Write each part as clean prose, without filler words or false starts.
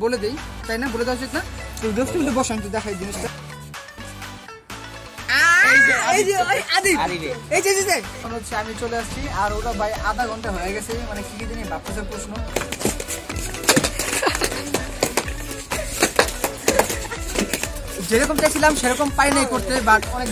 বলে দেই, তাই না? বলে দেওয়া উচিত না? তো দোস্ত মিলে বসো, আমি দেখাই জিনিসটা। আমি চলে আসছি আর ওরা ভাই আধা ঘন্টা হয়ে গেছে, মানে কি জানি বাচ্চাদের প্রশ্ন। যেরকম চাইছিলাম সেরকম পাই নাই করতে, বাট অনেক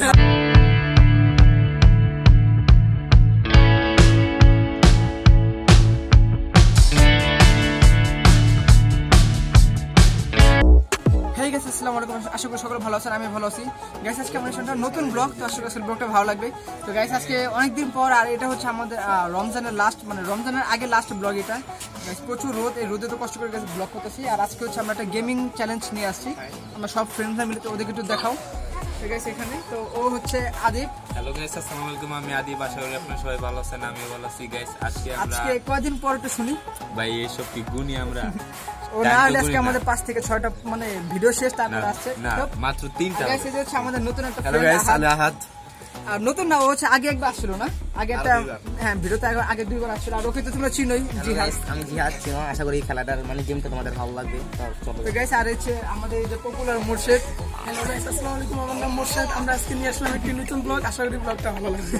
আশা করি সকলে ভালো আছেন, আমি ভালো আছি। গাইস আজকে আমাদের সাথে নতুন ব্লগ, তো আশা করি ব্লগটা ভালো লাগবে। তো গাইস আজকে অনেকদিন পর, আর এটা হচ্ছে আমাদের রমজানের লাস্ট, মানে রমজানের আগে লাস্ট ব্লগ এটা। গাইস প্রচুর রোদ, এই রোদে তো কষ্ট করে গাইস ব্লগ করতেছি। আর আজকে হচ্ছে আমরা একটা গেমিং চ্যালেঞ্জ নিয়ে আসছি, আমরা সব ফ্রেন্ডরা মিলে। তো ওদেরকে একটু দেখাও। ঠিক আছে, এখানে তো ও হচ্ছে আদিব। হ্যালো গাইস, আসসালামু আলাইকুম, আমি আদিব। আশা করি আপনারা সবাই ভালো আছেন, আমিও ভালো আছি। গাইস আজকে কয়দিন পর একটু শুনি ভাই এইসব কি গুনি আমরা ও না হলে আজকে আমাদের 5 থেকে 6টা মানে ভিডিও শেষ, তারপর আসছে না মাত্র 3টা। গাইস এই হচ্ছে আমাদের নতুন একটা হ্যালো গাইস, আলাহাত। আর নতুন না, ও হচ্ছে আগে একবার আসছিল না, আগে একটা হ্যাঁ ভিডিওতে আগে 2বার আসছিল। আর ওকে তো তোমরা চিনোই, জিহাদ। আমি জিহাদ চিনো, আশা করি খেলাটার মানে গেমটা তোমাদের ভালো লাগবে। তো গাইস আর হচ্ছে আমাদের এই যে পপুলার মোর্শেদ। হ্যালো গাইস, আসসালামু আলাইকুম, আমার নাম মোর্শেদ। আমরা আজকে নিয়ে আসলাম একটি নতুন ব্লগ, আশা করি ব্লগটা ভালো লাগবে।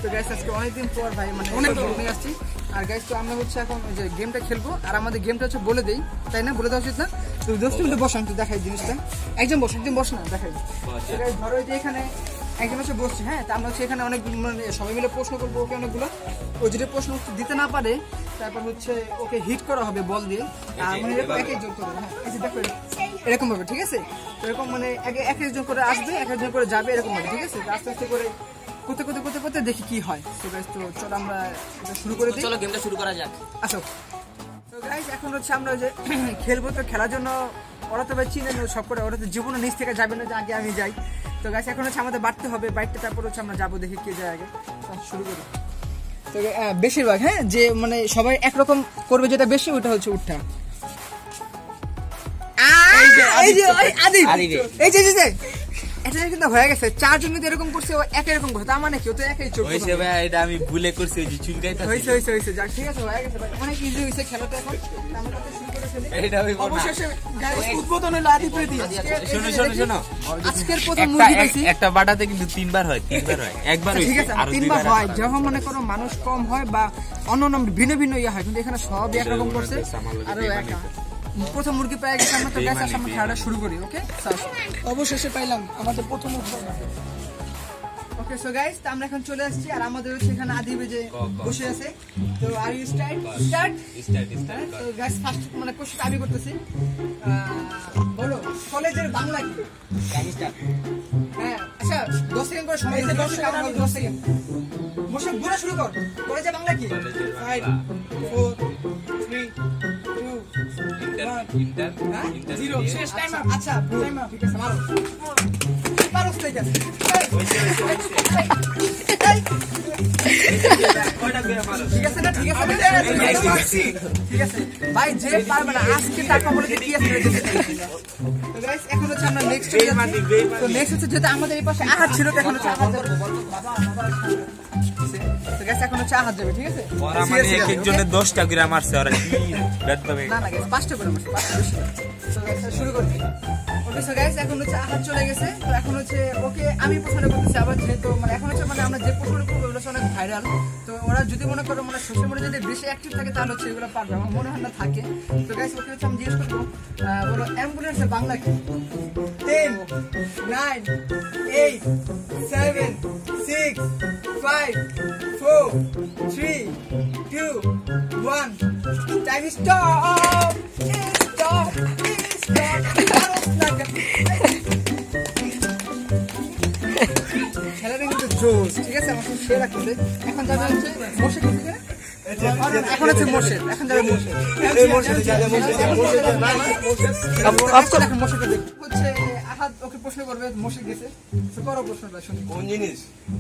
তো গাইস আজকে অনেকদিন পর ভাই মানে অনেক ব্লগ নিয়ে আসছি। আর গাইস তো আমরা হচ্ছে এখন ওই যে গেমটা খেলবো, আর আমাদের গেমটা হচ্ছে বলে দেই, তাই না? বলে দেওয়া উচিত না? তো দোস্ত মিলে বসো, আমি দেখাই জিনিসটা। একজন বস না, দেখাই। তো গাইস ধরো এই যে এখানে একজন হচ্ছে বসছি, হ্যাঁ। তো আমরা হচ্ছে এখানে অনেক মানে সবাই মিলে প্রশ্ন করবো ওকে অনেকগুলো। ও যদি প্রশ্ন দিতে না পারে তারপর হচ্ছে ওকে হিট করা হবে বল দিয়ে। আর মানে এক একজন করে, হ্যাঁ এই যে দেখো এরকম ভাবে, ঠিক আছে? এরকম মানে এক একজন করে আসবে, এক একজন করে যাবে, এরকম ভাবে, ঠিক আছে? আস্তে আস্তে করে করতে দেখি কি হয়। তো গাইস তো চলো আমরা শুরু করে দিই, চলো গেমটা শুরু করা যাক। আসো। তো গাইস এখন হচ্ছে আমরা যে খেলবো, তো খেলার জন্য ওরা তো ভাই চিনে সব করে, ওরা তো জীবনে নিচ থেকে যাবে না যে আগে আমি যাই। তো গাইস এখন হচ্ছে আমাদের বাড়তে হবে বাইকটা, তারপর হচ্ছে আমরা যাবো, দেখি কে যায় আগে। শুরু করি। তো বেশিরভাগ হ্যাঁ যে মানে সবাই একরকম করবে, যেটা বেশি ওটা হচ্ছে উঠা। এটা কিন্তু হয়ে গেছে, 4 জন মিলে এরকম করছে, ও এক এরকম করছে, তার মানে কি ও তো একই চোখ হইছে ভাই, এটা আমি ভুলে করছি, ওই যে চুলকাইতা হইছে যাক, ঠিক আছে হয়ে গেছে ভাই, অনেক ইজি হইছে খেলাটা। এখন আমরা শুরু করে ফেলি। এটা হইব না, অবশেষে গাইস উদ্বোধন হলো আদিব রেডি। শোনো আজকের প্রথম মুরগি পাইছি। একটা বাটাতে কিন্তু 3বার হয়, একবার হইছে, ঠিক আছে, আর 3বার হয় যখন মনে করো মানুষ কম হয় বা অন্য ভিন্ন ভিন্ন ইয়া হয়, কিন্তু এখানে সব একরকম করছে। আর একা প্রথম মুরগি পেয়ে গেছে আমরা। তো গাইস আমরা খেলাটা শুরু করি। ওকে, অবশেষে পাইলাম আমাদের প্রথম মুরগি। ওকে সো গাইস, তো আমরা এখন চলে আসছি, আর আমাদের হচ্ছে এখানে আদিবে যে বসে আছে। তো আর ইউ স্টার্ট। তো গাইস ফার্স্ট মানে কোশ্চেন আমি করতেছি। বলো কলেজের বাংলা কি? হ্যাঁ আচ্ছা 10 সেকেন্ড করে সময় দিতে, 10 সেকেন্ড। বসে বলা শুরু কর। কলেজের বাংলা কি? 5 4 3 2 1 0 শেষ টাইম আপ। আচ্ছা টাইম আপ, ঠিক আছে মারো পারস ঠিক আছে। ঠিক আছে না, ঠিক আছে ভাই, যে পারবে না আজকে টাকা বলে কি আছে। তো গাইস এখন হচ্ছে আমরা নেক্সট চলে যাচ্ছি। তো নেক্সট হচ্ছে যেটা আমাদের এই পাশে আহাত ছিল, তো এখন হচ্ছে আহাত যাবে। তো গাইস এখন হচ্ছে আহাত যাবে, ঠিক আছে? ওরা মানে এক একজনের 10টা করে মারছে, ওরা কি ব্যাট পাবে না গাইস 5টা করে মারছে, 5টা বেশি। তো গাইস শুরু করি। ওকে সো গাইস এখন হচ্ছে আহাত চলে গেছে। তো এখন হচ্ছে ওকে আমি প্রশ্ন করতেছি আবার, যেহেতু মানে এখন হচ্ছে মানে আমরা যে প্রশ্নটা করবো ওগুলো অনেক ভাইরাল। তো ওরা যদি মনে করো মানে সোশ্যাল মিডিয়া যদি বেশি অ্যাক্টিভ থাকে তাহলে হচ্ছে এগুলো পারবে, আমার মনে হয় না থাকে। তো গাইস ওকে হচ্ছে আমি জিজ্ঞেস করবো, বলো অ্যাম্বুলেন্সের বাংলা কি? 10 9 8 7 6 5 4 3 2 1 টাইম স্টপ। খেলাটা কিন্তু জোস, ঠিক আছে? আমার সেরা খেলে। এখন যাবে হচ্ছে মোর্শেদ, এখন হচ্ছে মোর্শেদ, এখন যাবে মোর্শেদ। এখন মোর্শেদকে দেখ হচ্ছে আহাদ ওকে প্রশ্ন করবে, মোর্শেদ গেছে। করো প্রশ্নটা শুনি। কোন জিনিস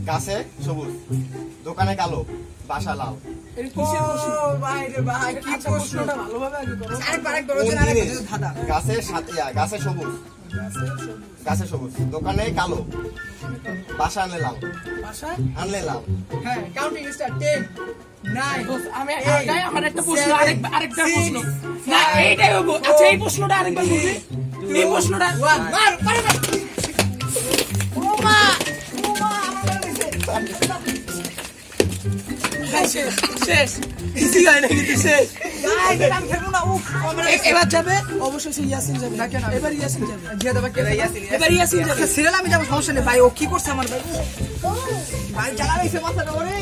গাছে সবুজ, দোকানে কালো, বাসা লাল? গাছে সবুজ, গাছে সবুজ দোকানে কালো বাসা আনলে লাল বাসায় আনলে লাল হ্যাঁ কাউন্টিং স্টার্ট 10 9 আমি আমার একটা প্রশ্ন আরেকটা প্রশ্ন না এইটাই হবো আচ্ছা এই প্রশ্নটা আরেকবার বলবি এই প্রশ্নটা মার পারে না ওমা শেষ ইসি হয় না কিন্তু শেষ আমি খেলবো না এবার যাবে অবশ্যই ইয়াসিন যাবে না কেন এবার ইয়াসিন যাবে জিয়াদ আবার এবার ইয়াসিন যাবে সিরিয়াল আমি যাবো সমস্যা নেই ভাই ও কি করছে আমার ভাই ভাই জ্বালা লাগছে মাথাটা ওরে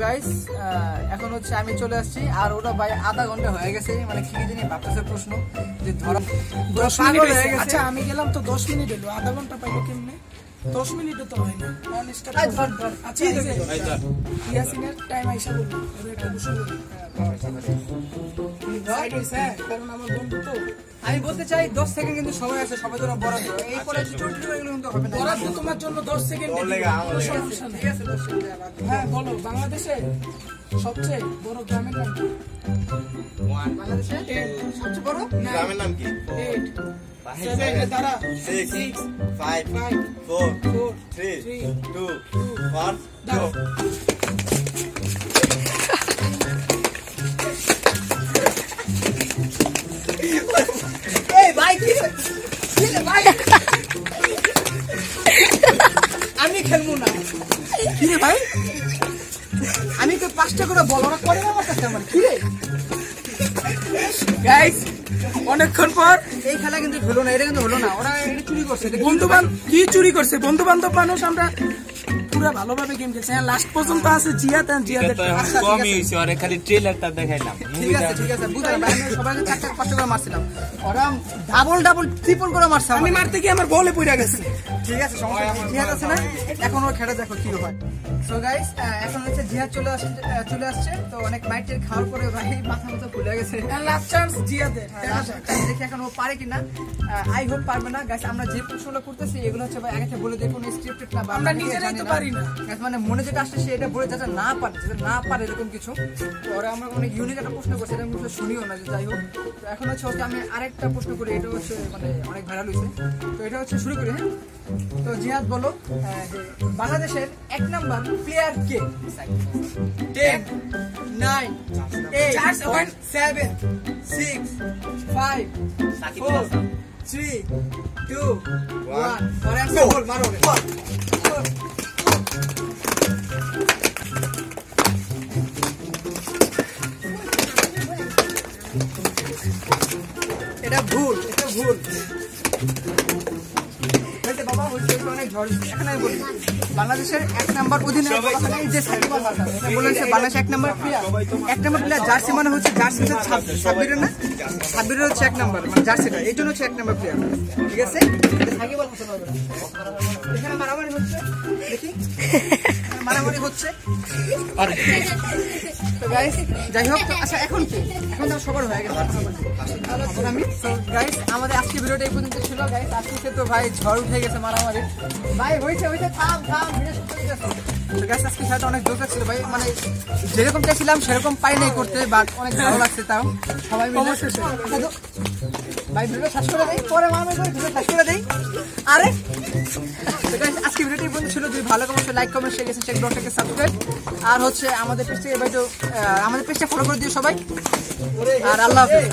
গাইস এখন হচ্ছে আমি চলে আসছি আর ওটা ভাই আধা ঘন্টা হয়ে গেছে মানে কি জানি ভাবতেছে প্রশ্ন যে ধরা 10 মিনিট হয়ে গেছে আচ্ছা আমি গেলাম তো 10 মিনিট হলো আধা ঘন্টা পাইলো কেমনে 10 মিনিটও তো হয় না অন স্টার্ট ধর আচ্ছা ইয়াসিনের টাইম আইসা বলবো ওরে একটা প্রশ্ন বলি কারণ আমার বন্ধু তো আমি বলতে চাই 10 সেকেন্ড কিন্তু সময় আছে সবাই জন্য বরাদ্দ এই পরে চটলি এগুলো কিন্তু হবে না বরাদ্দ তোমার জন্য 10 সেকেন্ড সমস্যা নেই ঠিক আছে 10 সেকেন্ড হ্যাঁ বলো বাংলাদেশে সবচেয়ে বড় গ্রামের নাম কি বাংলাদেশে সবচেয়ে বড় গ্রামের নাম কি 8 7 দাঁড়া 6 5 4 3 2 1 দাঁড়া আমি খেলবো না কি রে ভাই আমি তো 5টা করে বল ওরা করে আমার কাছে আমার কি রে গাইস অনেকক্ষণ পর এই খেলা কিন্তু হলো না এটা কিন্তু হলো না ওরা এটা চুরি করছে বন্ধু বান্ধব কি চুরি করছে বন্ধু বান্ধব মানুষ আমরা পুরো ভালোভাবে গেম খেলছে লাস্ট পর্যন্ত আছে জিয়াদ আর জিয়াদের কমই হইছে আর খালি ট্রেলারটা দেখাইলাম ঠিক আছে বুঝলাম আমি সবাইকে 4টা 5টা করে মারছিলাম ওরা ডাবল ট্রিপল করে মারছে আমি মারতে গিয়ে আমার বলে পড়ে গেছে ঠিক আছে সমস্যা নেই জিহাদ আছে না এখন ওর খেলা দেখো কি হয় সো গাইস এখন হচ্ছে জিহাদ চলে আসছে তো অনেক মাইটের খাওয়ার পরে ভাই মাথা মতো ফুলে গেছে লাস্ট চান্স জিহাদের দেখি এখন ও পারে কিনা আই হোপ পারবে না গাইস আমরা যে প্রশ্নগুলো করতেছি এগুলো হচ্ছে ভাই আগে থেকে বলে দেখুন স্ক্রিপ্টেড না আমরা নিজেরাই তো পারি না মানে মনে যেটা আসছে সে এটা বলে যেটা না পারে এরকম কিছু তো ওরা আমরা অনেক ইউনিক একটা প্রশ্ন করছে এটা আমি শুনিও না যে যাই হোক তো এখন হচ্ছে আমি আরেকটা প্রশ্ন করি এটা হচ্ছে মানে অনেক ভাইরাল হয়েছে তো এটা হচ্ছে শুরু করি হ্যাঁ তো জিহাদ বলো যে বাংলাদেশের 1 নাম্বার প্লেয়ার কে 10 9 8 7 6 5 4 3 2 1 और ऐसे बोल मारो এটা ভুল বাবা অনেক ঝড় এখানে বলি বাংলাদেশের 1 নাম্বার অধিনায়ক যে সাকিব আল হাসান এটা বলেছে বাংলাদেশ 1 নাম্বার প্লেয়ার জার্সি মানে হচ্ছে জার্সি সাব্বিরের না সাব্বিরের হচ্ছে 1 নাম্বার মানে জার্সিটা এই জন্য হচ্ছে 1 নাম্বার প্লেয়ার ঠিক আছে সাকিব আল হাসান হবে এখানে মারামারি হচ্ছে দেখি মারামারি হচ্ছে তো গাইস যাই হোক আচ্ছা এখন কি এখন তো সবার হয়ে গেছে এখন আমি তো গাইস আমাদের আজকে ভিডিওটা এই পর্যন্ত ছিল গাইস আজকে তো ভাই ঝড় উঠে গেছে মারামারি ভাই হইছে থাম ভিডিও শুরু করে গেছে তো গাইস আজকে খেলাটা অনেক জোর ছিল ভাই মানে যেরকম চাইছিলাম সেরকম পাই নাই করতে বাট অনেক ভালো লাগছে তাও সবাই মিলে ভাই ভিডিও শেষ করে দেই পরে মারামারি করে ভিডিও শেষ করে দেই আরে তো গাইস আজকে ভিডিওটা এই পর্যন্ত ছিল যদি ভালো লাগে লাইক কমেন্ট শেয়ার গেছে চেক ব্লগটাকে সাবস্ক্রাইব আর হচ্ছে আমাদের পেজটাকে ভাই তো আমাদের পেজটা ফলো করে দিও সবাই আর আল্লাহ হাফেজ।